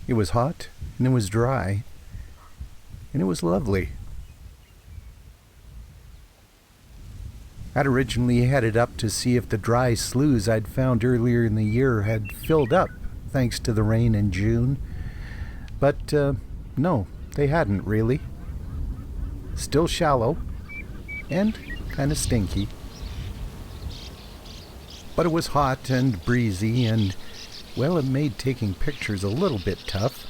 It was hot, and it was dry, and it was lovely. I'd originally headed up to see if the dry sloughs I'd found earlier in the year had filled up, thanks to the rain in June. But, no, they hadn't really. Still shallow, and kind of stinky. But it was hot and breezy, and, well, it made taking pictures a little bit tough.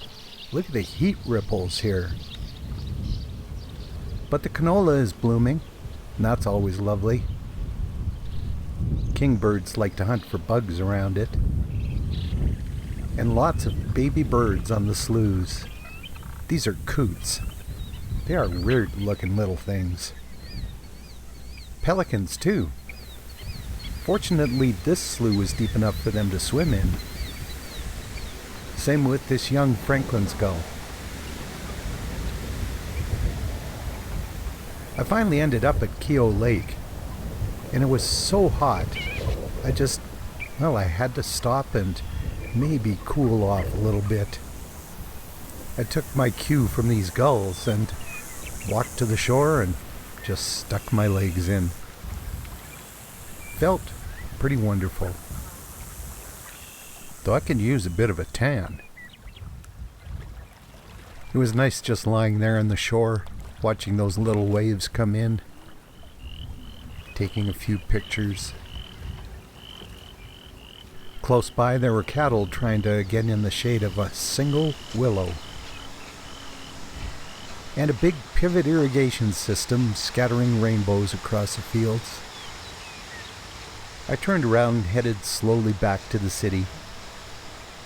Look at the heat ripples here. But the canola is blooming, and that's always lovely. Kingbirds like to hunt for bugs around it. And lots of baby birds on the sloughs. These are coots. They are weird-looking little things. Pelicans, too. Fortunately, this slough was deep enough for them to swim in. Same with this young Franklin's gull. I finally ended up at Keogh Lake, and it was so hot, I had to stop and maybe cool off a little bit. I took my cue from these gulls and walked to the shore and just stuck my legs in. Felt pretty wonderful. Though I could use a bit of a tan. It was nice just lying there on the shore, watching those little waves come in, taking a few pictures. Close by there were cattle trying to get in the shade of a single willow. And a big pivot irrigation system scattering rainbows across the fields. I turned around and headed slowly back to the city.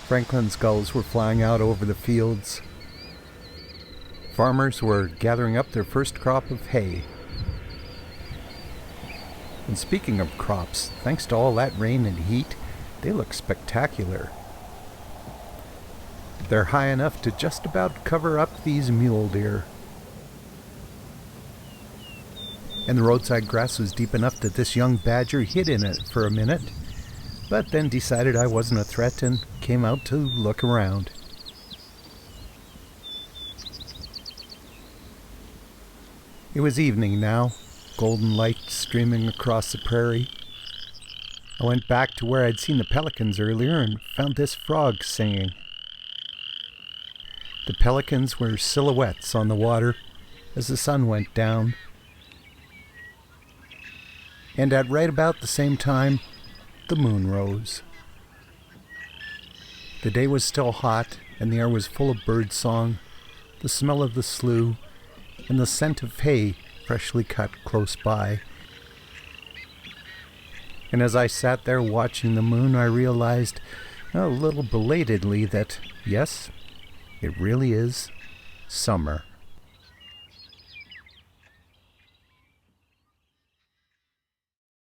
Franklin's gulls were flying out over the fields. Farmers were gathering up their first crop of hay. And speaking of crops, thanks to all that rain and heat, they look spectacular. They're high enough to just about cover up these mule deer. And the roadside grass was deep enough that this young badger hid in it for a minute, but then decided I wasn't a threat and came out to look around. It was evening now, golden light streaming across the prairie. I went back to where I'd seen the pelicans earlier and found this frog singing. The pelicans were silhouettes on the water as the sun went down. And at right about the same time, the moon rose. The day was still hot, and the air was full of bird song, the smell of the slough, and the scent of hay freshly cut close by. And as I sat there watching the moon, I realized, a little belatedly, that, yes, it really is summer.